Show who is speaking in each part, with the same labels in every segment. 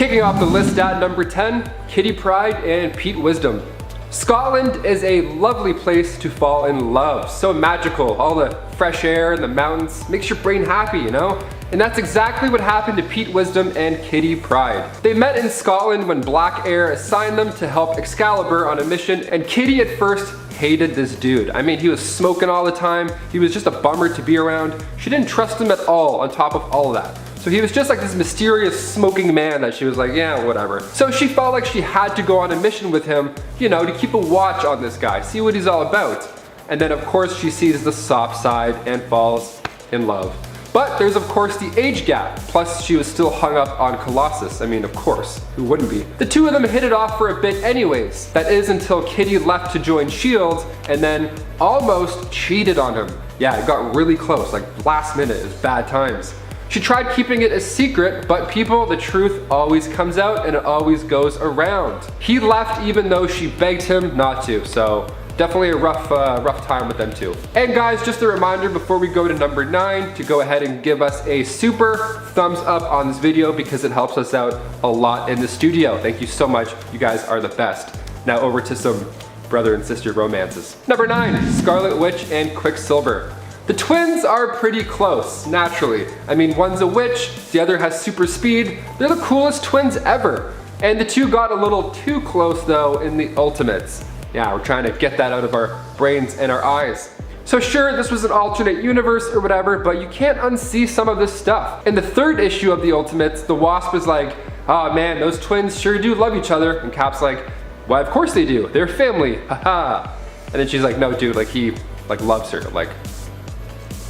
Speaker 1: Kicking off the list at number 10, Kitty Pryde and Pete Wisdom. Scotland is a lovely place to fall in love. So magical, all the fresh air and the mountains makes your brain happy, you know? And that's exactly what happened to Pete Wisdom and Kitty Pryde. They met in Scotland when Black Air assigned them to help Excalibur on a mission, and Kitty at first hated this dude. I mean, he was smoking all the time, he was just a bummer to be around. She didn't trust him at all on top of all of that. So he was just like this mysterious smoking man that she was like, yeah, whatever. So she felt like she had to go on a mission with him, you know, to keep a watch on this guy, see what he's all about. And then of course she sees the soft side and falls in love. But there's of course the age gap, plus she was still hung up on Colossus. I mean, of course, who wouldn't be? The two of them hit it off for a bit anyways. That is until Kitty left to join S.H.I.E.L.D. and then almost cheated on him. Yeah, it got really close, like last minute, it was bad times. She tried keeping it a secret, but people, the truth always comes out and it always goes around. He left even though she begged him not to, so definitely a rough time with them too. And guys, just a reminder before we go to number 9 to go ahead and give us a super thumbs up on this video because it helps us out a lot in the studio. Thank you so much, you guys are the best. Now over to some brother and sister romances. Number 9, Scarlet Witch and Quicksilver. The twins are pretty close, naturally. I mean, one's a witch, the other has super speed. They're the coolest twins ever. And the two got a little too close though in the Ultimates. Yeah, we're trying to get that out of our brains and our eyes. So sure, this was an alternate universe or whatever, but you can't unsee some of this stuff. In the 3rd issue of the Ultimates, the Wasp is like, oh man, those twins sure do love each other. And Cap's like, why of course they do, they're family, haha. And then she's like, no dude, like he loves her,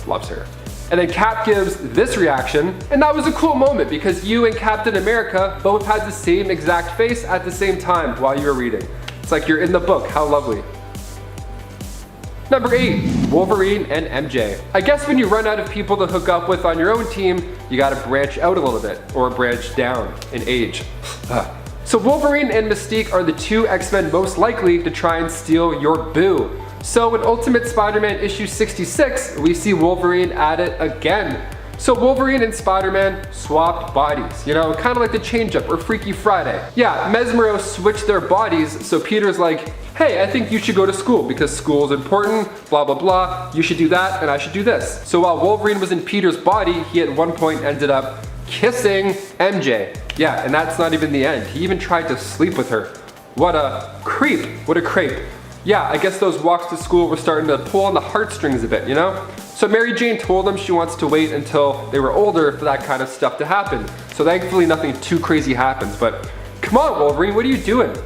Speaker 1: loves her. And then Cap gives this reaction, and that was a cool moment because you and Captain America both had the same exact face at the same time while you were reading. It's like you're in the book, how lovely. Number 8, Wolverine and MJ. I guess when you run out of people to hook up with on your own team, you gotta branch out a little bit, or branch down in age. So Wolverine and Mystique are the two X-Men most likely to try and steal your boo. So in Ultimate Spider-Man issue 66, we see Wolverine at it again. So Wolverine and Spider-Man swapped bodies, you know, kind of like the Change-Up or Freaky Friday. Yeah, Mesmero switched their bodies, so Peter's like, hey, I think you should go to school because school is important, blah, blah, blah. You should do that and I should do this. So while Wolverine was in Peter's body, he at one point ended up kissing MJ. Yeah, and that's not even the end. He even tried to sleep with her. What a creep, what a creep. Yeah, I guess those walks to school were starting to pull on the heartstrings a bit, you know? So Mary Jane told them she wants to wait until they were older for that kind of stuff to happen. So thankfully nothing too crazy happens, but come on Wolverine, what are you doing?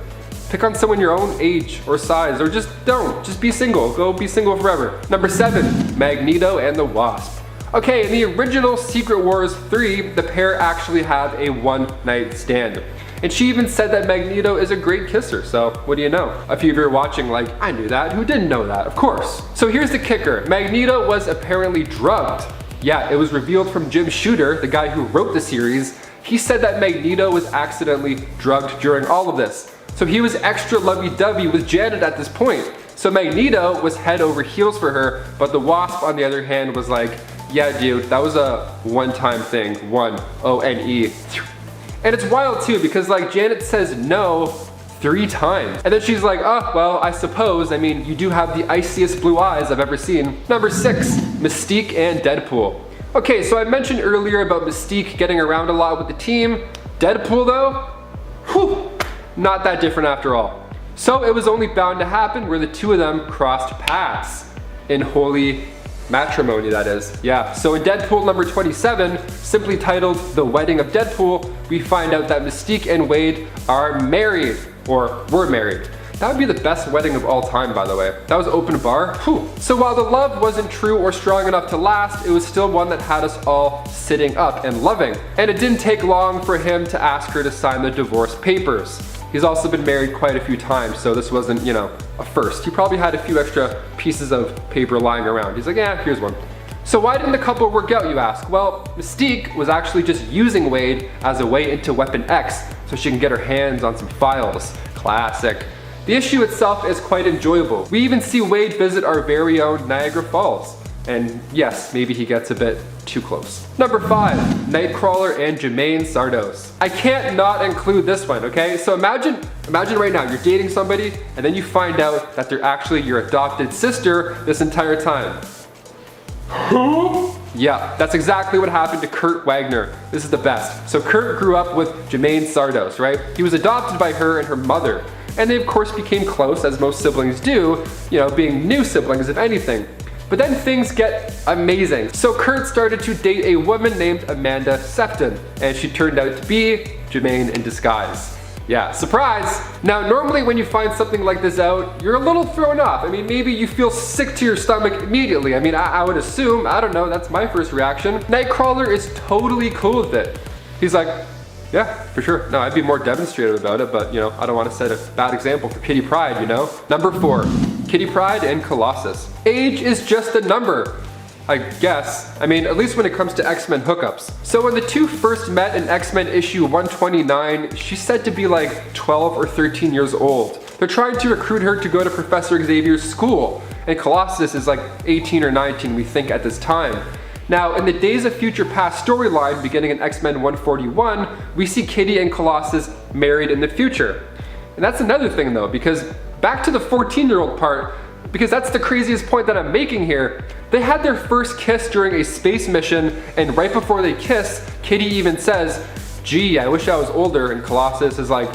Speaker 1: Pick on someone your own age or size, or just don't. Just be single, go be single forever. Number 7, Magneto and the Wasp. Okay, in the original Secret Wars 3, the pair actually have a one-night stand. And she even said that Magneto is a great kisser, so what do you know? A few of you are watching like, I knew that, who didn't know that? Of course. So here's the kicker, Magneto was apparently drugged. Yeah, it was revealed from Jim Shooter, the guy who wrote the series. He said that Magneto was accidentally drugged during all of this. So he was extra lovey-dovey with Janet at this point. So Magneto was head over heels for her, but the Wasp on the other hand was like, yeah dude, that was a one-time thing, one-O-N-E. And it's wild too because like Janet says no 3 times. And then she's like, oh, well, I suppose, I mean, you do have the iciest blue eyes I've ever seen. Number 6, Mystique and Deadpool. Okay, so I mentioned earlier about Mystique getting around a lot with the team. Deadpool though, whew, not that different after all. So it was only bound to happen where the two of them crossed paths in holy matrimony, that is. Yeah, so in Deadpool number 27, simply titled The Wedding of Deadpool, we find out that Mystique and Wade are married, or were married. That would be the best wedding of all time, by the way. That was open bar, whew. So while the love wasn't true or strong enough to last, it was still one that had us all sitting up and loving. And it didn't take long for him to ask her to sign the divorce papers. He's also been married quite a few times, so this wasn't, you know, a first. He probably had a few extra pieces of paper lying around. He's like, yeah, here's one. So why didn't the couple work out, you ask? Well, Mystique was actually just using Wade as a way into Weapon X so she can get her hands on some files. Classic. The issue itself is quite enjoyable. We even see Wade visit our very own Niagara Falls. And yes, maybe he gets a bit too close. Number 5, Nightcrawler and Jermaine Sardos. I can't not include this one, okay? So imagine right now you're dating somebody and then you find out that they're actually your adopted sister this entire time. Yeah, that's exactly what happened to Kurt Wagner. This is the best. So Kurt grew up with Jermaine Sardos, right? He was adopted by her and her mother. And they of course became close, as most siblings do, you know, being new siblings if anything. But then things get amazing. So Kurt started to date a woman named Amanda Septon, and she turned out to be Jermaine in disguise. Yeah, surprise! Now normally when you find something like this out, you're a little thrown off. I mean, maybe you feel sick to your stomach immediately. I mean, I would assume, I don't know, that's my first reaction. Nightcrawler is totally cool with it. He's like, yeah, for sure. No, I'd be more demonstrative about it, but you know, I don't want to set a bad example for Kitty Pryde, you know? Number 4, Kitty Pryde and Colossus. Age is just a number, I guess. I mean, at least when it comes to X-Men hookups. So when the two first met in X-Men issue 129, she's said to be like 12 or 13 years old. They're trying to recruit her to go to Professor Xavier's school, and Colossus is like 18 or 19, we think, at this time. Now, in the Days of Future Past storyline beginning in X-Men 141, we see Kitty and Colossus married in the future. And that's another thing though, because back to the 14-year-old part, because that's the craziest point that I'm making here. They had their first kiss during a space mission, and right before they kiss, Kitty even says, "Gee, I wish I was older," and Colossus is like,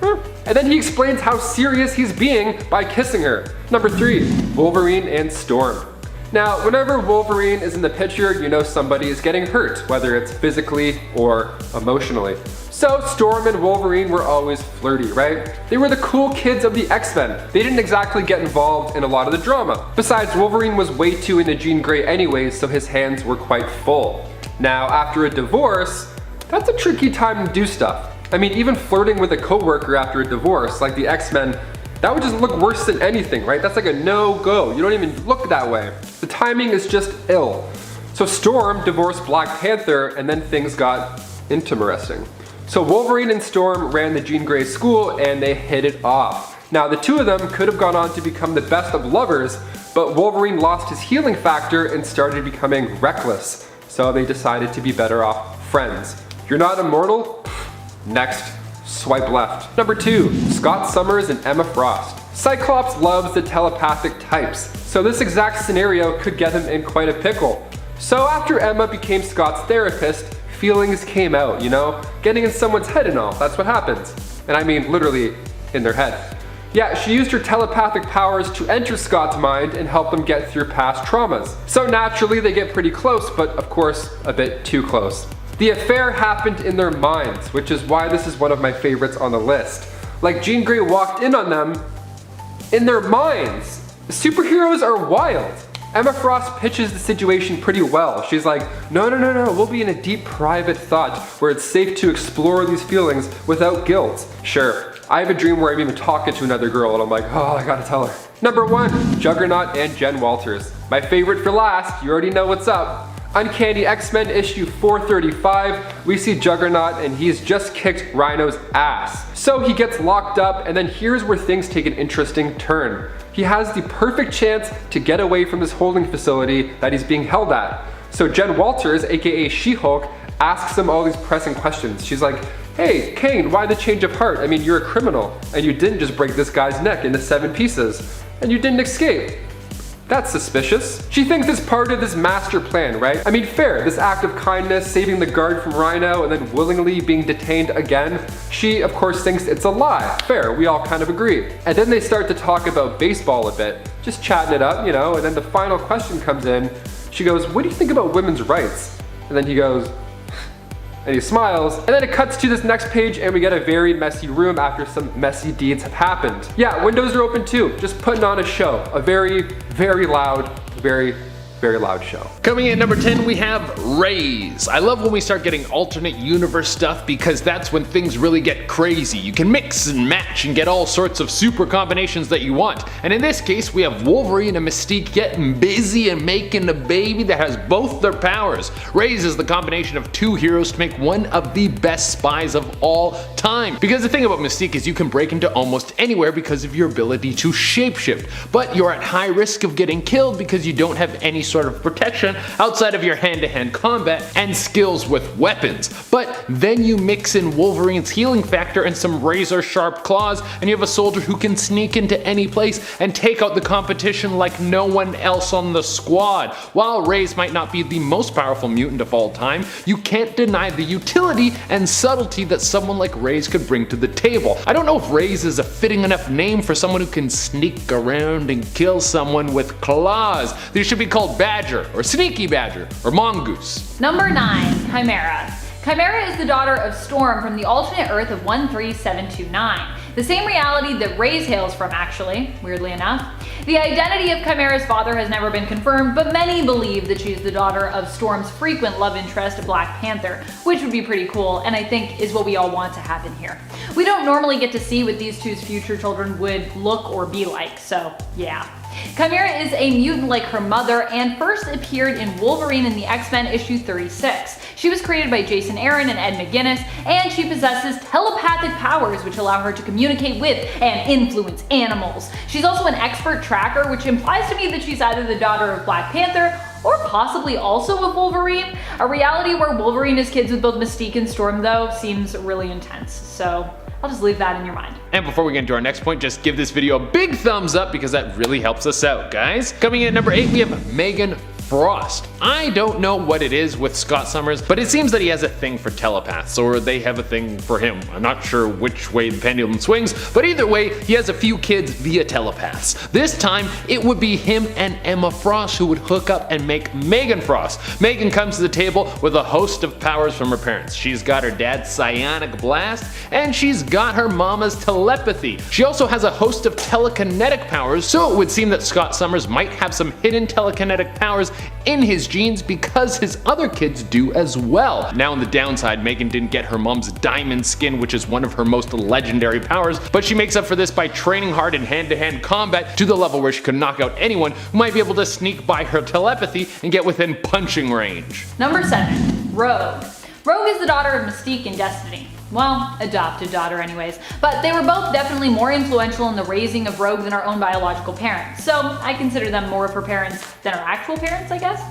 Speaker 1: And then he explains how serious he's being by kissing her. Number 3, Wolverine and Storm. Now, whenever Wolverine is in the picture, you know somebody is getting hurt, whether it's physically or emotionally. So Storm and Wolverine were always flirty, right? They were the cool kids of the X-Men. They didn't exactly get involved in a lot of the drama. Besides, Wolverine was way too into Jean Grey anyways, so his hands were quite full. Now, after a divorce, that's a tricky time to do stuff. I mean, even flirting with a coworker after a divorce, like the X-Men, that would just look worse than anything, right? That's like a no-go. You don't even look that way. The timing is just ill. So Storm divorced Black Panther, and then things got interesting. So Wolverine and Storm ran the Jean Grey school, and they hit it off. Now, the two of them could have gone on to become the best of lovers, but Wolverine lost his healing factor and started becoming reckless. So they decided to be better off friends. You're not immortal? Next. Swipe left. Number 2, Scott Summers and Emma Frost. Cyclops loves the telepathic types, so this exact scenario could get him in quite a pickle. So after Emma became Scott's therapist, feelings came out, you know? Getting in someone's head and all, that's what happens. And I mean literally in their head. Yeah, she used her telepathic powers to enter Scott's mind and help them get through past traumas. So naturally they get pretty close, but of course a bit too close. The affair happened in their minds, which is why this is one of my favorites on the list. Like Jean Grey walked in on them in their minds. Superheroes are wild. Emma Frost pitches the situation pretty well. She's like, no, we'll be in a deep private thought where it's safe to explore these feelings without guilt. Sure, I have a dream where I'm even talking to another girl and I'm like, oh, I gotta tell her. Number 1, Juggernaut and Jen Walters. My favorite for last, you already know what's up. Uncanny X-Men issue 435, we see Juggernaut and he's just kicked Rhino's ass. So he gets locked up, and then here's where things take an interesting turn. He has the perfect chance to get away from this holding facility that he's being held at. So Jen Walters, aka She-Hulk, asks him all these pressing questions. She's like, hey, Kane, why the change of heart? I mean, you're a criminal, and you didn't just break this guy's neck into 7 pieces, and you didn't escape. That's suspicious. She thinks it's part of this master plan, right? I mean, fair, this act of kindness, saving the guard from Rhino and then willingly being detained again. She, of course, thinks it's a lie. Fair, we all kind of agree. And then they start to talk about baseball a bit, just chatting it up, you know, and then the final question comes in. She goes, what do you think about women's rights? And then he goes, and he smiles, and then it cuts to this next page and we get a very messy room after some messy deeds have happened. Yeah, windows are open too, just putting on a show. A very, very loud, very loud show.
Speaker 2: Coming in at number 10, we have Rays. I love when we start getting alternate universe stuff because that's when things really get crazy. You can mix and match and get all sorts of super combinations that you want. And in this case, we have Wolverine and Mystique getting busy and making a baby that has both their powers. Rays is the combination of 2 heroes to make one of the best spies of all time. Because the thing about Mystique is you can break into almost anywhere because of your ability to shapeshift, but you're at high risk of getting killed because you don't have any sort of protection outside of your hand-to-hand combat and skills with weapons. But then you mix in Wolverine's healing factor and some razor sharp claws, and you have a soldier who can sneak into any place and take out the competition like no one else on the squad. While Raze might not be the most powerful mutant of all time, you can't deny the utility and subtlety that someone like Raze could bring to the table. I don't know if Raze is a fitting enough name for someone who can sneak around and kill someone with claws. These should be called Badger, or Sneaky Badger, or Mongoose.
Speaker 3: Number 9. KYMERA. KYMERA is the daughter of Storm from the alternate Earth of 13729. The same reality that Raze hails from, actually, weirdly enough. The identity of KYMERA's father has never been confirmed, but many believe that she's the daughter of Storm's frequent love interest, Black Panther, which would be pretty cool, and I think is what we all want to happen here. We don't normally get to see what these two's future children would look or be like, so yeah. KYMERA is a mutant like her mother and first appeared in Wolverine in the X-Men issue 36. She was created by Jason Aaron and Ed McGuinness, and she possesses telepathic powers which allow her to communicate with and influence animals. She's also an expert tracker, which implies to me that she's either the daughter of Black Panther or possibly also of Wolverine. A reality where Wolverine is kids with both Mystique and Storm though seems really intense, so I'll just leave that in your mind.
Speaker 2: And before we get into our next point, just give this video a big thumbs up because that really helps us out, guys. Coming in at number 8, we have Megan Frost. I don't know what it is with Scott Summers, but it seems that he has a thing for telepaths, or they have a thing for him. I'm not sure which way the pendulum swings, but either way, he has a few kids via telepaths. This time, it would be him and Emma Frost who would hook up and make Megan Frost. Megan comes to the table with a host of powers from her parents. She's got her dad's psionic blast, and she's got her mama's telepathy. She also has a host of telekinetic powers, so it would seem that Scott Summers might have some hidden telekinetic powers in his genes because his other kids do as well. Now on the downside, Megan didn't get her mom's diamond skin, which is one of her most legendary powers, but she makes up for this by training hard in hand-to-hand combat to the level where she could knock out anyone who might be able to sneak by her telepathy and get within punching range.
Speaker 3: Number 7. Rogue. Rogue is the daughter of Mystique and Destiny. Well, adopted daughter anyways, but they were both definitely more influential in the raising of Rogue than our own biological parents, so I consider them more of her parents than her actual parents, I guess?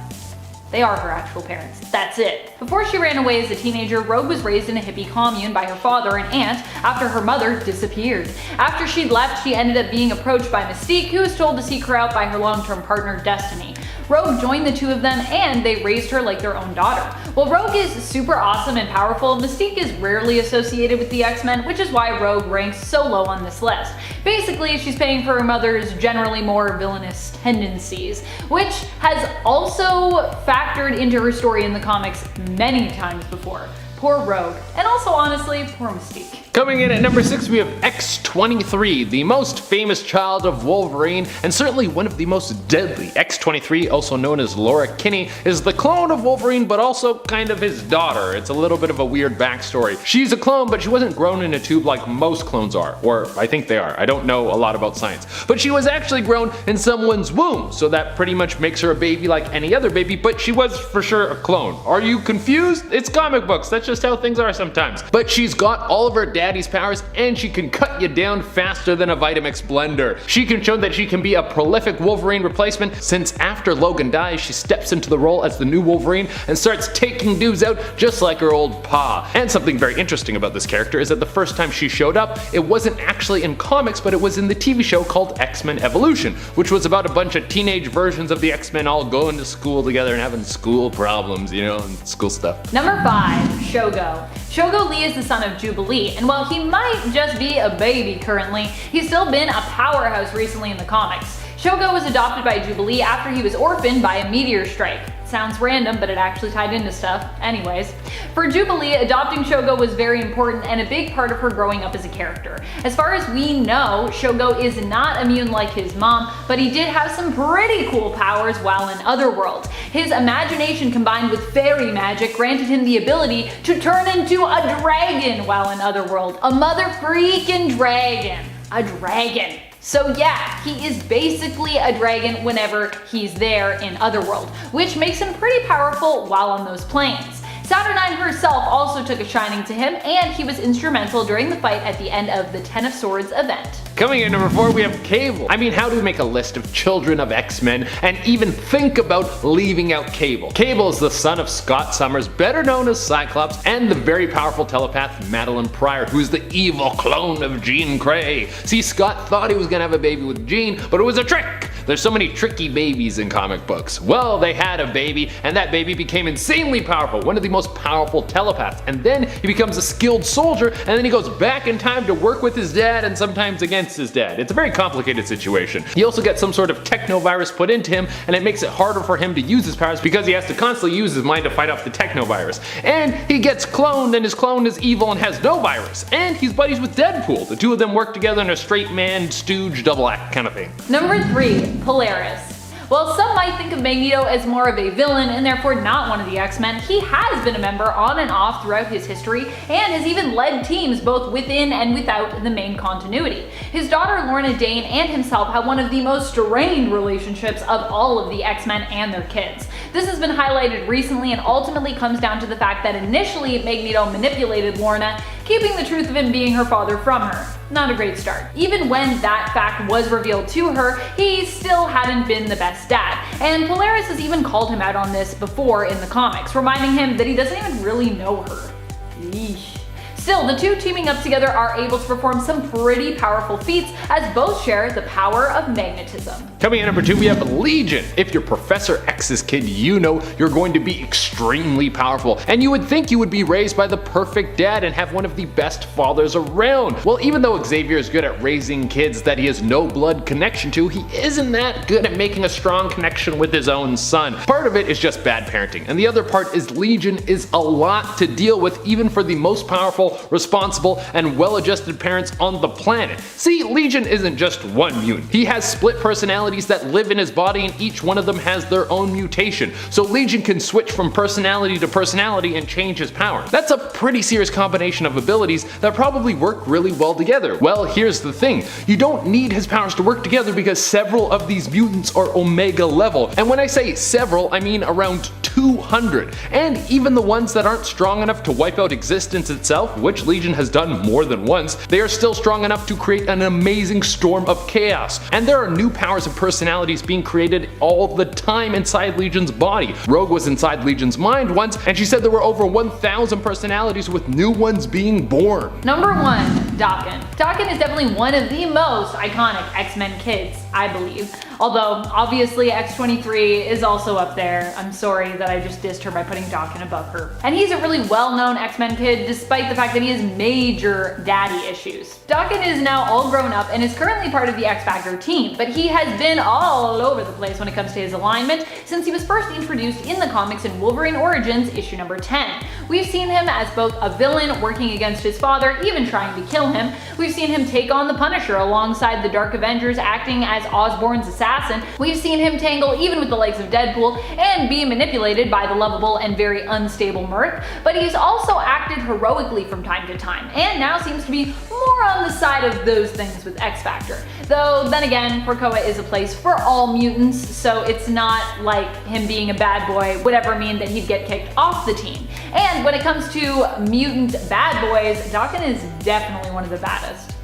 Speaker 3: They are her actual parents, that's it. Before she ran away as a teenager, Rogue was raised in a hippie commune by her father and aunt after her mother disappeared. After she'd left, she ended up being approached by Mystique, who was told to seek her out by her long-term partner, Destiny. Rogue joined the two of them and they raised her like their own daughter. While Rogue is super awesome and powerful, Mystique is rarely associated with the X-Men, which is why Rogue ranks so low on this list. Basically, she's paying for her mother's generally more villainous tendencies, which has also factored into her story in the comics many times before. Poor Rogue, and also honestly, poor Mystique.
Speaker 2: Coming in at number 6, we have X-23, the most famous child of Wolverine, and certainly one of the most deadly. X-23, also known as Laura Kinney, is the clone of Wolverine, but also kind of his daughter. It's a little bit of a weird backstory. She's a clone, but she wasn't grown in a tube like most clones are, or I think they are. I don't know a lot about science. But she was actually grown in someone's womb, so that pretty much makes her a baby like any other baby, but she was for sure a clone. Are you confused? It's comic books, that's just how things are sometimes. But she's got all of her daddy's powers, and she can cut you down faster than a Vitamix blender. She can show that she can be a prolific Wolverine replacement, since after Logan dies, she steps into the role as the new Wolverine and starts taking dudes out just like her old pa. And something very interesting about this character is that the first time she showed up, it wasn't actually in comics, but it was in the TV show called X-Men Evolution, which was about a bunch of teenage versions of the X-Men all going to school together and having school problems, you know, and school stuff.
Speaker 3: Number 5. Shogo. Shogo Lee is the son of Jubilee, and while he might just be a baby currently, he's still been a powerhouse recently in the comics. Shogo was adopted by Jubilee after he was orphaned by a meteor strike. Sounds random, but it actually tied into stuff. Anyways, for Jubilee, adopting Shogo was very important and a big part of her growing up as a character. As far as we know, Shogo is not immune like his mom, but he did have some pretty cool powers while in Otherworld. His imagination combined with fairy magic granted him the ability to turn into a dragon while in Otherworld. A mother freaking dragon. A dragon. So yeah, he is basically a dragon whenever he's there in Otherworld, which makes him pretty powerful while on those planes. Saturnine herself also took a shining to him, and he was instrumental during the fight at the end of the Ten of Swords event.
Speaker 2: Coming in number 4, we have Cable. I mean, how do we make a list of children of X-Men and even think about leaving out Cable? Cable is the son of Scott Summers, better known as Cyclops, and the very powerful telepath Madeline Pryor, who's the evil clone of Jean Grey. See, Scott thought he was gonna have a baby with Jean, but it was a trick! There's so many tricky babies in comic books. Well, they had a baby, and that baby became insanely powerful, one of the most powerful telepaths, and then he becomes a skilled soldier, and then he goes back in time to work with his dad and sometimes against his dad. It's a very complicated situation. He also gets some sort of techno-virus put into him, and it makes it harder for him to use his powers because he has to constantly use his mind to fight off the techno-virus. And he gets cloned, and his clone is evil and has no virus. And he's buddies with Deadpool. The two of them work together in a straight man stooge double act kind of thing.
Speaker 3: Number 3, Polaris. While some might think of Magneto as more of a villain and therefore not one of the X-Men, he has been a member on and off throughout his history and has even led teams both within and without the main continuity. His daughter Lorna Dane and himself have one of the most strained relationships of all of the X-Men and their kids. This has been highlighted recently and ultimately comes down to the fact that initially Magneto manipulated Lorna, keeping the truth of him being her father from her. Not a great start. Even when that fact was revealed to her, he still hadn't been the best dad, and Polaris has even called him out on this before in the comics, reminding him that he doesn't even really know her. Eesh. Still, the two teaming up together are able to perform some pretty powerful feats as both share the power of magnetism.
Speaker 2: Coming in number 2, we have Legion. If you're Professor X's kid, you know you're going to be extremely powerful, and you would think you would be raised by the perfect dad and have one of the best fathers around. Well, even though Xavier is good at raising kids that he has no blood connection to, he isn't that good at making a strong connection with his own son. Part of it is just bad parenting, and the other part is Legion is a lot to deal with even for the most powerful, responsible, and well-adjusted parents on the planet. See, Legion isn't just one mutant. He has split personalities that live in his body, and each one of them has their own mutation. So Legion can switch from personality to personality and change his power. That's a pretty serious combination of abilities that probably work really well together. Well, here's the thing. You don't need his powers to work together because several of these mutants are Omega level. And when I say several, I mean around 200. And even the ones that aren't strong enough to wipe out existence itself, which Legion has done more than once, they are still strong enough to create an amazing storm of chaos. And there are new powers and personalities being created all the time inside Legion's body. Rogue was inside Legion's mind once, and she said there were over 1,000 personalities with new ones being born.
Speaker 3: Number 1, Daken. Daken is definitely one of the most iconic X-Men kids, I believe. Although, obviously X-23 is also up there. I'm sorry that I just dissed her by putting Daken above her. And he's a really well-known X-Men kid, despite the fact that he has major daddy issues. Daken is now all grown up and is currently part of the X-Factor team, but he has been all over the place when it comes to his alignment since he was first introduced in the comics in Wolverine Origins issue number 10. We've seen him as both a villain working against his father, even trying to kill him. We've seen him take on the Punisher alongside the Dark Avengers, acting as Osborn's assassin. We've seen him tangle even with the likes of Deadpool and be manipulated by the lovable and very unstable Mirth, but he's also acted heroically from time to time, and now seems to be more on the side of those things with X-Factor. Though, then again, Krakoa is a place for all mutants, so it's not like him being a bad boy would ever mean that he'd get kicked off the team. And when it comes to mutant bad boys, Daken is definitely one of the baddest.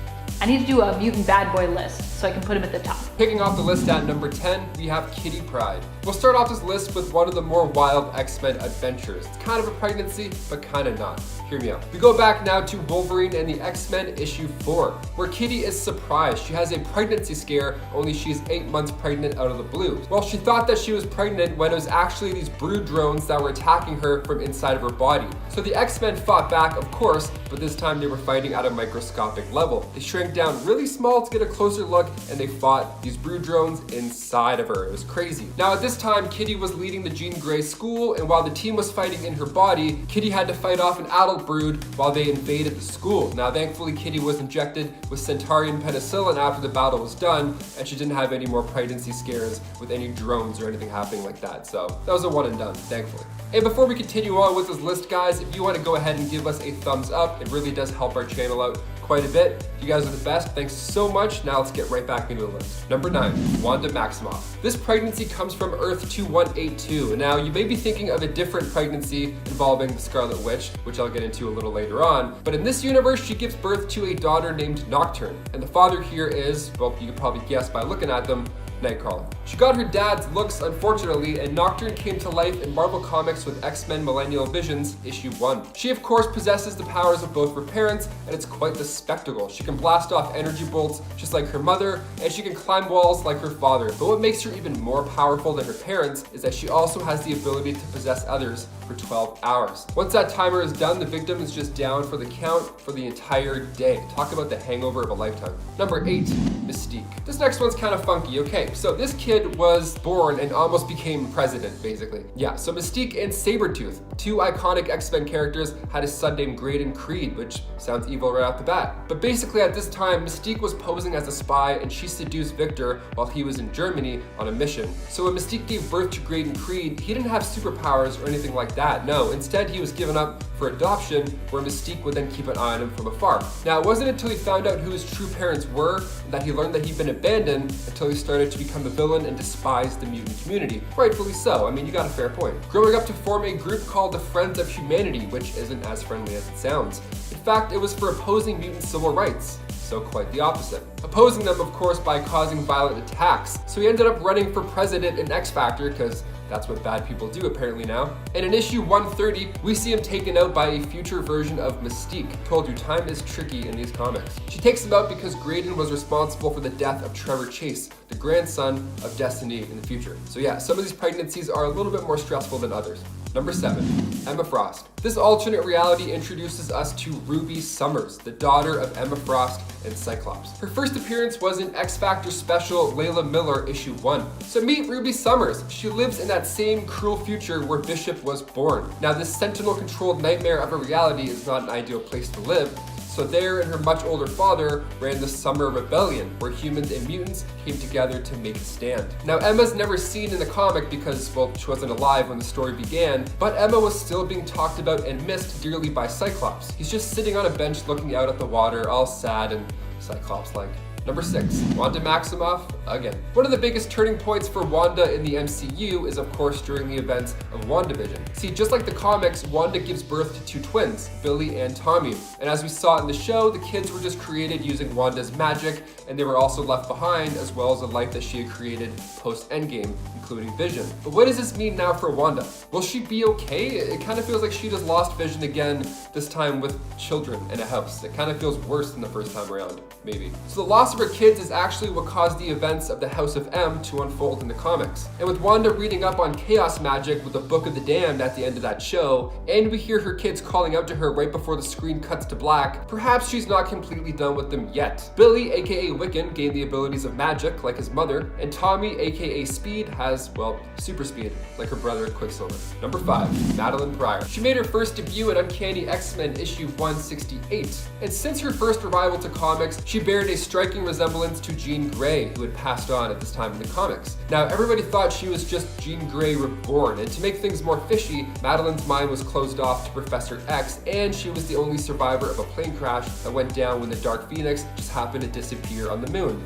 Speaker 3: I need to do a mutant bad boy list so I can put him at the top.
Speaker 1: Kicking off the list at number 10, we have Kitty Pryde. We'll start off this list with one of the more wild X-Men adventures. It's kind of a pregnancy, but kind of not. Hear me out. We go back now to Wolverine and the X-Men issue 4, where Kitty is surprised. She has a pregnancy scare, only she's 8 months pregnant out of the blue. Well, she thought that she was pregnant when it was actually these brood drones that were attacking her from inside of her body. So the X-Men fought back, of course, but this time they were fighting at a microscopic level. They shrank down really small to get a closer look, and they fought these brood drones inside of her. It was crazy. Now at this time, Kitty was leading the Jean Grey school, and while the team was fighting in her body, Kitty had to fight off an adult brood while they invaded the school. Now thankfully, Kitty was injected with Centaurian penicillin after the battle was done, and she didn't have any more pregnancy scares with any drones or anything happening like that. So that was a one and done, thankfully. And before we continue on with this list, guys, if you want to go ahead and give us a thumbs up, it really does help our channel out quite a bit. You guys are the best. Thanks so much. Now let's get right back into the list. Number 9, Wanda Maximoff. This pregnancy comes from Earth 2182. Now, you may be thinking of a different pregnancy involving the Scarlet Witch, which I'll get into a little later on. But in this universe, she gives birth to a daughter named Nocturne. And the father here is, well, you could probably guess by looking at them, Nightcrawler. She got her dad's looks, unfortunately, and Nocturne came to life in Marvel Comics with X-Men Millennial Visions, issue 1. She, of course, possesses the powers of both her parents, and it's quite the spectacle. She can blast off energy bolts just like her mother, and she can climb walls like her father. But what makes her even more powerful than her parents is that she also has the ability to possess others for 12 hours. Once that timer is done, the victim is just down for the count for the entire day. Talk about the hangover of a lifetime. Number 8, Mystique. This next one's kind of funky. Okay, so this kid was born and almost became president, basically. Yeah, so Mystique and Sabretooth, 2 iconic X-Men characters, had a son named Graydon Creed, which sounds evil right off the bat. But basically at this time, Mystique was posing as a spy and she seduced Victor while he was in Germany on a mission. So when Mystique gave birth to Graydon Creed, he didn't have superpowers or anything like that. No, instead he was given up for adoption, where Mystique would then keep an eye on him from afar. Now, it wasn't until he found out who his true parents were and that he learned that he'd been abandoned until he started to become a villain and despise the mutant community. Rightfully so. I mean, you got a fair point. Growing up to form a group called the Friends of Humanity, which isn't as friendly as it sounds. In fact, it was for opposing mutant civil rights. So quite the opposite. Opposing them, of course, by causing violent attacks. So he ended up running for president in X Factor, because that's what bad people do apparently now. And in issue 130, we see him taken out by a future version of Mystique. Told you, time is tricky in these comics. She takes him out because Graydon was responsible for the death of Trevor Chase, the grandson of Destiny in the future. So yeah, some of these pregnancies are a little bit more stressful than others. Number 7, Emma Frost. This alternate reality introduces us to Ruby Summers, the daughter of Emma Frost and Cyclops. Her first appearance was in X Factor Special Layla Miller issue 1. So meet Ruby Summers. She lives in that same cruel future where Bishop was born. Now, this Sentinel-controlled nightmare of a reality is not an ideal place to live. So there and her much older father ran the Summer Rebellion, where humans and mutants came together to make a stand. Now, Emma's never seen in the comic because, well, she wasn't alive when the story began, but Emma was still being talked about and missed dearly by Cyclops. He's just sitting on a bench looking out at the water, all sad and Cyclops-like. Number 6, Wanda Maximoff, again. One of the biggest turning points for Wanda in the MCU is, of course, during the events of WandaVision. See, just like the comics, Wanda gives birth to 2 twins, Billy and Tommy. And as we saw in the show, the kids were just created using Wanda's magic, and they were also left behind, as well as the life that she had created post-Endgame, including Vision. But what does this mean now for Wanda? Will she be okay? It kind of feels like she just lost Vision again, this time with children in a house. It kind of feels worse than the first time around, maybe. So the loss of her kids is actually what caused the events of the House of M to unfold in the comics. And with Wanda reading up on chaos magic with the Book of the Damned at the end of that show, and we hear her kids calling out to her right before the screen cuts to black, perhaps she's not completely done with them yet. Billy, aka Wiccan, gained the abilities of magic like his mother, and Tommy, aka Speed, has, well, super speed like her brother Quicksilver. Number 5, Madeline Pryor. She made her first debut in Uncanny X-Men issue 168, and since her first arrival to comics, she bared a striking resemblance to Jean Grey, who had passed on at this time in the comics. Now, everybody thought she was just Jean Grey reborn, and to make things more fishy, Madeline's mind was closed off to Professor X, and she was the only survivor of a plane crash that went down when the Dark Phoenix just happened to disappear on the moon.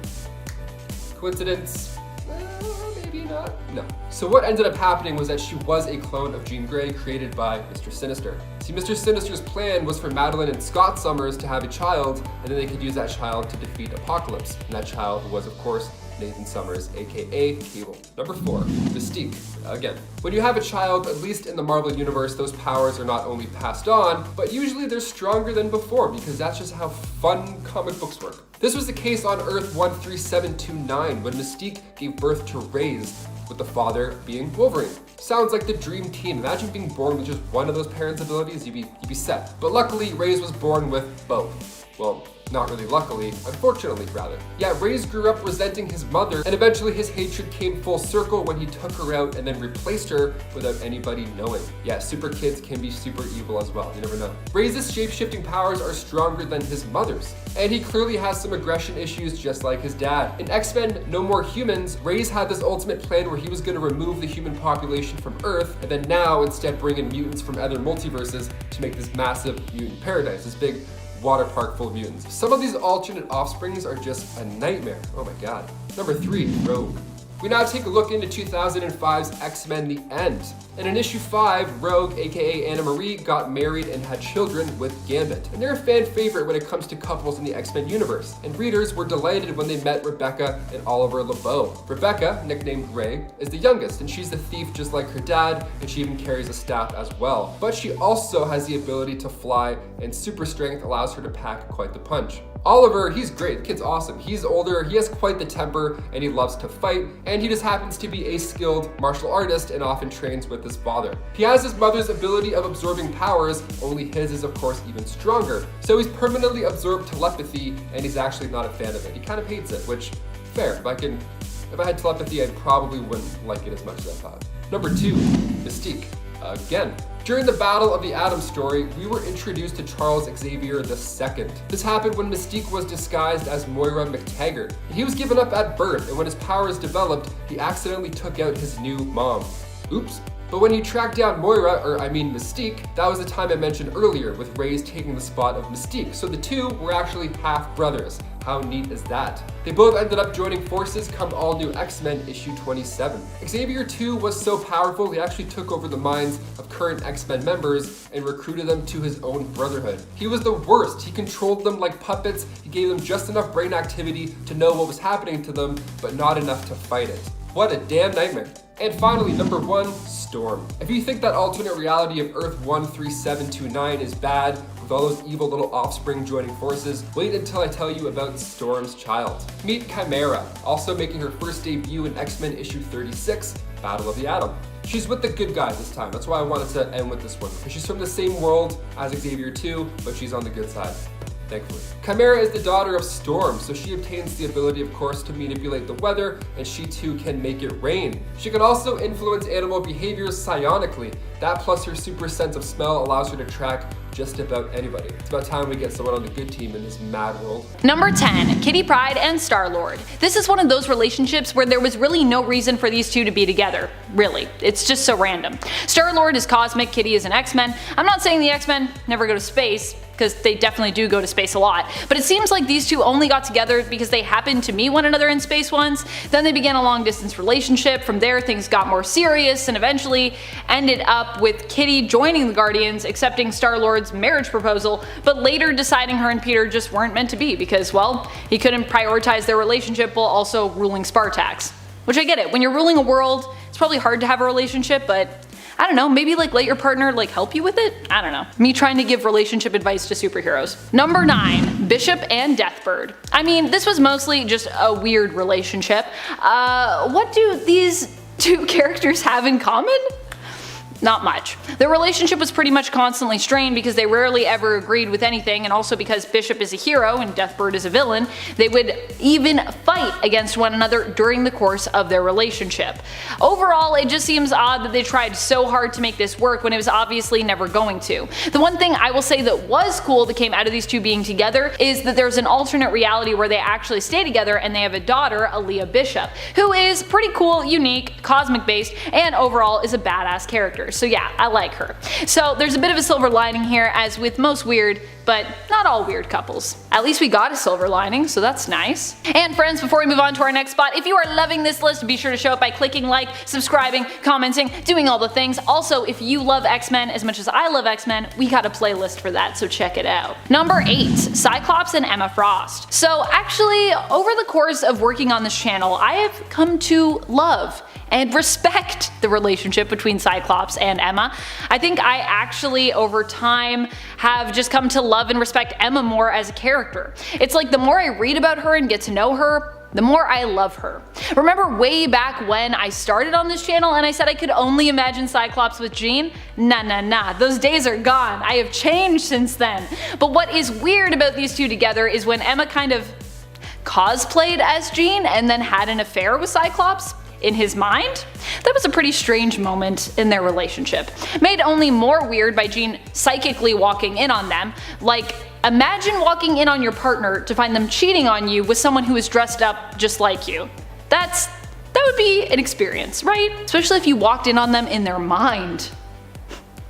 Speaker 1: Coincidence? Maybe not. No. So what ended up happening was that she was a clone of Jean Grey created by Mr. Sinister. See, Mr. Sinister's plan was for Madeline and Scott Summers to have a child, and then they could use that child to defeat Apocalypse. And that child was, of course, Nathan Summers, aka Cable. Number 4, Mystique. Again, when you have a child, at least in the Marvel Universe, those powers are not only passed on, but usually they're stronger than before, because that's just how fun comic books work. This was the case on Earth 13729 when Mystique gave birth to Raze, with the father being Wolverine. Sounds like the dream team. Imagine being born with just one of those parents' abilities, you'd be set. But luckily, Raze was born with both. Well, not really luckily, unfortunately rather. Yeah, Raze grew up resenting his mother, and eventually his hatred came full circle when he took her out and then replaced her without anybody knowing. Yeah, super kids can be super evil as well, you never know. Raze's shape-shifting powers are stronger than his mother's, and he clearly has some aggression issues just like his dad. In X-Men No More Humans, Raze had this ultimate plan where he was going to remove the human population from Earth, and then now instead bring in mutants from other multiverses to make this massive mutant paradise, this big water park full of mutants. Some of these alternate offsprings are just a nightmare. Oh my god. Number 3, Rogue. We now take a look into 2005's X-Men The End. And in issue 5, Rogue, aka Anna Marie, got married and had children with Gambit. And they're a fan favorite when it comes to couples in the X-Men universe. And readers were delighted when they met Rebecca and Oliver LeBeau. Rebecca, nicknamed Ray, is the youngest, and she's a thief just like her dad, and she even carries a staff as well. But she also has the ability to fly, and super strength allows her to pack quite the punch. Oliver, he's great, the kid's awesome. He's older, he has quite the temper, and he loves to fight, and he just happens to be a skilled martial artist and often trains with his father. He has his mother's ability of absorbing powers, only his is of course even stronger. So he's permanently absorbed telepathy, and he's actually not a fan of it. He kind of hates it, which, fair. If I had telepathy, I probably wouldn't like it as much as I thought. Number 2, Mystique. Again. During the Battle of the Atom story, we were introduced to Charles Xavier II. This happened when Mystique was disguised as Moira McTaggart. He was given up at birth, and when his powers developed, he accidentally took out his new mom. Oops. But when he tracked down Moira, Mystique, that was the time I mentioned earlier, with Ray's taking the spot of Mystique. So the two were actually half brothers. How neat is that? They both ended up joining forces come All New X-Men issue 27. Xavier 2 was so powerful, he actually took over the minds of current X-Men members and recruited them to his own brotherhood. He was the worst. He controlled them like puppets. He gave them just enough brain activity to know what was happening to them, but not enough to fight it. What a damn nightmare. And finally, number 1, Storm. If you think that alternate reality of Earth 13729 is bad, with all those evil little offspring joining forces, wait until I tell you about Storm's child. Meet KYMERA, also making her first debut in X-Men issue 36, Battle of the Atom. She's with the good guys this time. That's why I wanted to end with this one, because she's from the same world as Xavier 2, but she's on the good side. Thankfully. KYMERA is the daughter of Storm, so she obtains the ability, of course, to manipulate the weather, and she too can make it rain. She can also influence animal behaviors psionically. That plus her super sense of smell allows her to track just about anybody. It's about time we get someone on the good team in this mad world.
Speaker 3: Number 10, Kitty Pryde and Star-Lord. This is one of those relationships where there was really no reason for these two to be together. Really. It's just so random. Star-Lord is cosmic, Kitty is an X-Men. I'm not saying the X-Men never go to space, because they definitely do go to space a lot, but it seems like these two only got together because they happened to meet one another in space once. Then they began a long distance relationship. From there things got more serious and eventually ended up with Kitty joining the Guardians, accepting Star-Lord's marriage proposal, but later deciding her and Peter just weren't meant to be because, well, he couldn't prioritize their relationship while also ruling Spartax. Which I get it, when you're ruling a world, it's probably hard to have a relationship, but I don't know, maybe let your partner help you with it? I don't know. Me trying to give relationship advice to superheroes. Number 9, Bishop and Deathbird. I mean, this was mostly just a weird relationship. What do these two characters have in common? Not much. Their relationship was pretty much constantly strained because they rarely ever agreed with anything, and also because Bishop is a hero and Deathbird is a villain, they would even fight against one another during the course of their relationship. Overall, it just seems odd that they tried so hard to make this work when it was obviously never going to. The one thing I will say that was cool that came out of these two being together is that there's an alternate reality where they actually stay together and they have a daughter, Aaliyah Bishop, who is pretty cool, unique, cosmic based, and overall is a badass character. So yeah, I like her. So there's a bit of a silver lining here, as with most weird, but not all weird couples. At least we got a silver lining, so that's nice. And friends, before we move on to our next spot, if you are loving this list, be sure to show it by clicking like, subscribing, commenting, doing all the things. Also, if you love X-Men as much as I love X-Men, we got a playlist for that, so check it out. Number 8, Cyclops and Emma Frost. So actually, over the course of working on this channel, I have come to love and respect the relationship between Cyclops and Emma. I think I actually, over time, have just come to love and respect Emma more as a character. It's like the more I read about her and get to know her, the more I love her. Remember way back when I started on this channel and I said I could only imagine Cyclops with Jean? Nah, those days are gone. I have changed since then. But what is weird about these two together is when Emma kind of cosplayed as Jean and then had an affair with Cyclops in his mind. That was a pretty strange moment in their relationship, made only more weird by Jean psychically walking in on them. Like, imagine walking in on your partner to find them cheating on you with someone who is dressed up just like you. That would be an experience, right? Especially if you walked in on them in their mind.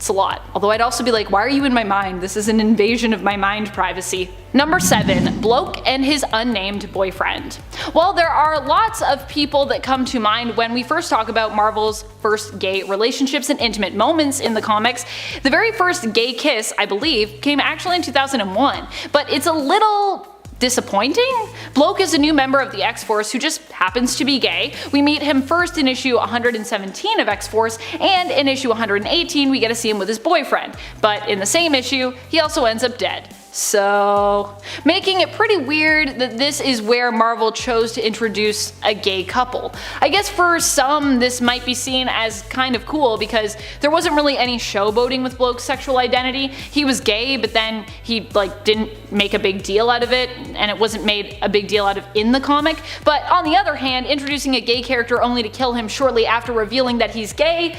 Speaker 3: It's a lot. Although I'd also be like, why are you in my mind? This is an invasion of my mind privacy. Number 7. Bloke and his unnamed boyfriend. Well, there are lots of people that come to mind when we first talk about Marvel's first gay relationships and intimate moments in the comics. The very first gay kiss, I believe, came actually in 2001, but it's a little disappointing. Bloke is a new member of the X-Force who just happens to be gay. We meet him first in issue 117 of X-Force, and in issue 118 we get to see him with his boyfriend. But in the same issue, he also ends up dead. So, making it pretty weird that this is where Marvel chose to introduce a gay couple. I guess for some this might be seen as kind of cool because there wasn't really any showboating with Bloke's sexual identity. He was gay, but then he didn't make a big deal out of it, and it wasn't made a big deal out of in the comic. But on the other hand, introducing a gay character only to kill him shortly after revealing that he's gay,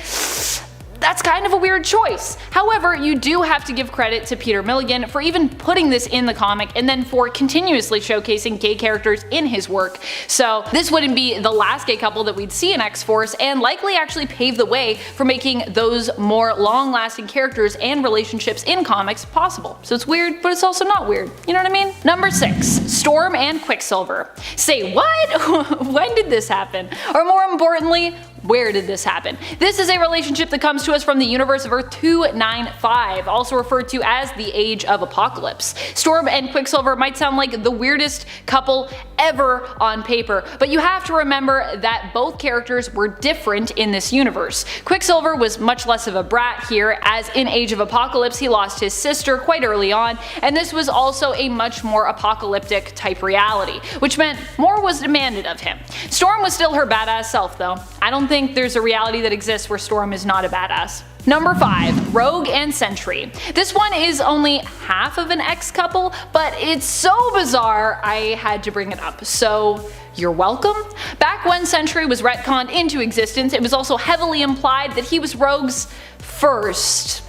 Speaker 3: that's kind of a weird choice. However, you do have to give credit to Peter Milligan for even putting this in the comic and then for continuously showcasing gay characters in his work. So this wouldn't be the last gay couple that we'd see in X-Force, and likely actually pave the way for making those more long-lasting characters and relationships in comics possible. So it's weird, but it's also not weird. You know what I mean? Number 6. Storm and Quicksilver. Say what? When did this happen? Or more importantly, where did this happen? This is a relationship that comes to us from the universe of Earth 295, also referred to as the Age of Apocalypse. Storm and Quicksilver might sound like the weirdest couple ever on paper, but you have to remember that both characters were different in this universe. Quicksilver was much less of a brat here, as in Age of Apocalypse he lost his sister quite early on, and this was also a much more apocalyptic type reality, which meant more was demanded of him. Storm was still her badass self though. I don't think there's a reality that exists where Storm is not a badass. Number 5. Rogue and Sentry. This one is only half of an X couple, but it's so bizarre I had to bring it up. So you're welcome? Back when Sentry was retconned into existence, it was also heavily implied that he was Rogue's first.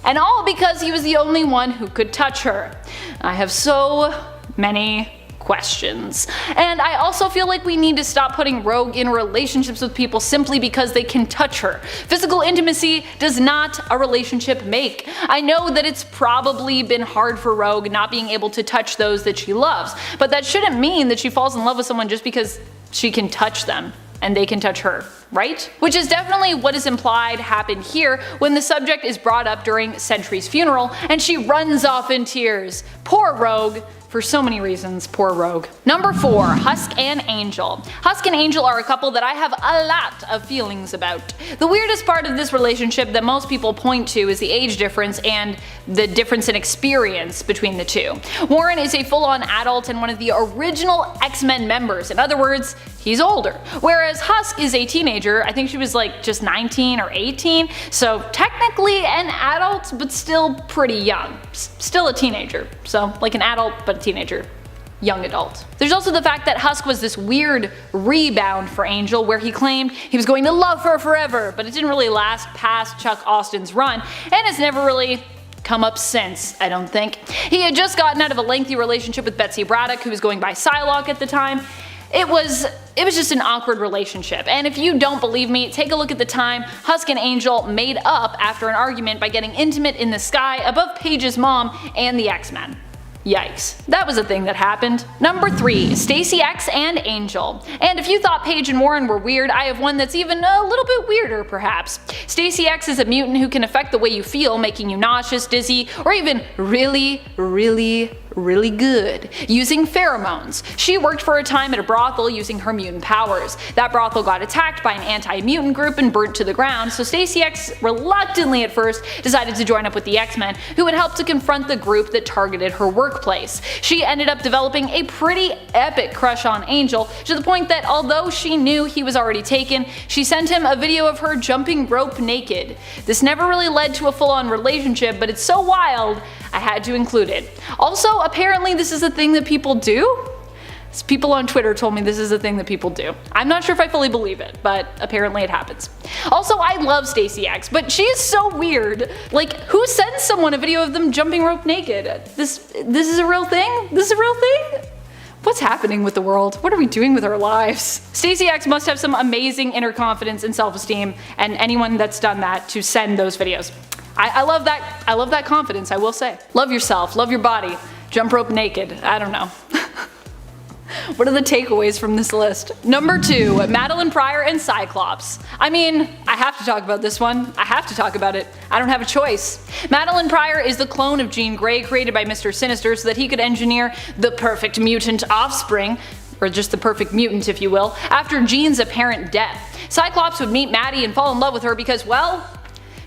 Speaker 3: And all because he was the only one who could touch her. I have so many questions. And I also feel like we need to stop putting Rogue in relationships with people simply because they can touch her. Physical intimacy does not a relationship make. I know that it's probably been hard for Rogue not being able to touch those that she loves, but that shouldn't mean that she falls in love with someone just because she can touch them and they can touch her, right? Which is definitely what is implied happened here when the subject is brought up during Sentry's funeral and she runs off in tears. Poor Rogue. For so many reasons, poor Rogue. Number 4. Husk and Angel. Husk and Angel are a couple that I have a lot of feelings about. The weirdest part of this relationship that most people point to is the age difference and the difference in experience between the two. Warren is a full-on adult and one of the original X-Men members. In other words, he's older. Whereas Husk is a teenager. I think she was like just 19 or 18, so technically an adult but still pretty young. Still a teenager, so like an adult but a teenager. Young adult. There's also the fact that Husk was this weird rebound for Angel where he claimed he was going to love her forever, but it didn't really last past Chuck Austin's run and has never really come up since, I don't think. He had just gotten out of a lengthy relationship with Betsy Braddock, who was going by Psylocke at the time. It was just an awkward relationship, and if you don't believe me, take a look at the time Husk and Angel made up after an argument by getting intimate in the sky above Paige's mom and the X-Men. Yikes. That was a thing that happened. Number 3. STACY-X and Angel. And if you thought Paige and Warren were weird, I have one that's even a little bit weirder perhaps. STACY-X is a mutant who can affect the way you feel, making you nauseous, dizzy, or even really good, using pheromones. She worked for a time at a brothel using her mutant powers. That brothel got attacked by an anti-mutant group and burnt to the ground, so STACY-X reluctantly at first decided to join up with the X-Men, who would help to confront the group that targeted her workplace. She ended up developing a pretty epic crush on Angel, to the point that although she knew he was already taken, she sent him a video of her jumping rope naked. This never really led to a full-on relationship, but it's so wild I had to include it. Also, apparently this is a thing that people do. People on Twitter told me this is a thing that people do. I'm not sure if I fully believe it, but apparently it happens. Also, I love STACY-X, but she is so weird. Like, who sends someone a video of them jumping rope naked? This is a real thing? This is a real thing? What's happening with the world? What are we doing with our lives? STACY-X must have some amazing inner confidence and self-esteem, and anyone that's done that to send those videos. I love that confidence, I will say. Love yourself, love your body, jump rope naked, I don't know. What are the takeaways from this list? Number 2, Madeline Pryor and Cyclops. I mean, I have to talk about this one. I have to talk about it. I don't have a choice. Madeline Pryor is the clone of Jean Grey created by Mr. Sinister so that he could engineer the perfect mutant offspring, or just the perfect mutant if you will, after Jean's apparent death. Cyclops would meet Maddie and fall in love with her because, well,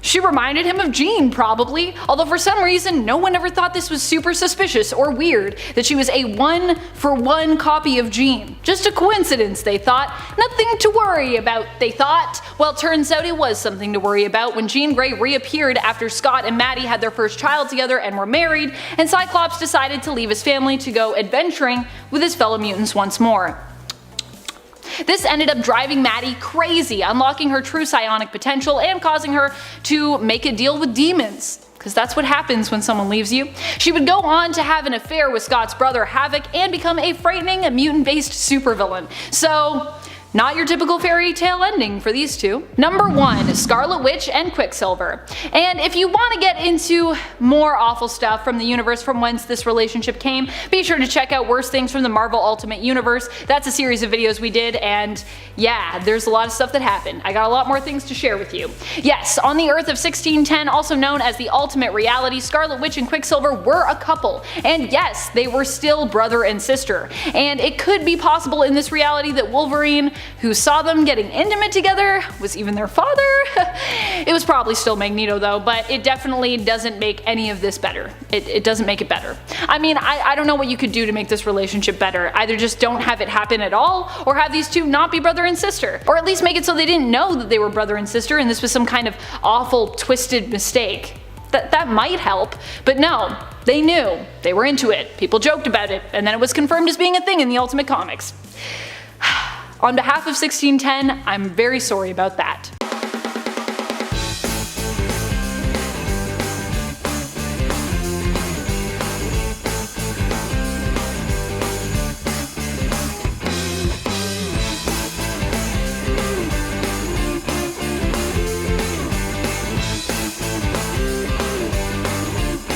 Speaker 3: she reminded him of Jean, probably, although for some reason no one ever thought this was super suspicious or weird that she was a 1-for-1 copy of Jean. Just a coincidence, they thought. Nothing to worry about, they thought. Well, turns out it was something to worry about when Jean Grey reappeared after Scott and Maddie had their first child together and were married, and Cyclops decided to leave his family to go adventuring with his fellow mutants once more. This ended up driving Maddie crazy, unlocking her true psionic potential and causing her to make a deal with demons. Because that's what happens when someone leaves you. She would go on to have an affair with Scott's brother Havoc and become a frightening mutant-based supervillain. So, not your typical fairy tale ending for these two. Number 1, Scarlet Witch and Quicksilver. And if you want to get into more awful stuff from the universe from whence this relationship came, be sure to check out Worst Things from the Marvel Ultimate Universe. That's a series of videos we did, and yeah, there's a lot of stuff that happened. I got a lot more things to share with you. Yes, on the Earth of 1610, also known as the Ultimate Reality, Scarlet Witch and Quicksilver were a couple. And yes, they were still brother and sister. And it could be possible in this reality that Wolverine, who saw them getting intimate together, was even their father. It was probably still Magneto though, but it definitely doesn't make any of this better. It doesn't make it better. I mean, I don't know what you could do to make this relationship better. Either just don't have it happen at all, or have these two not be brother and sister. Or at least make it so they didn't know that they were brother and sister and this was some kind of awful, twisted mistake. That might help, but no, they knew. They were into it. People joked about it, and then it was confirmed as being a thing in the Ultimate Comics. On behalf of 1610, I'm very sorry about that.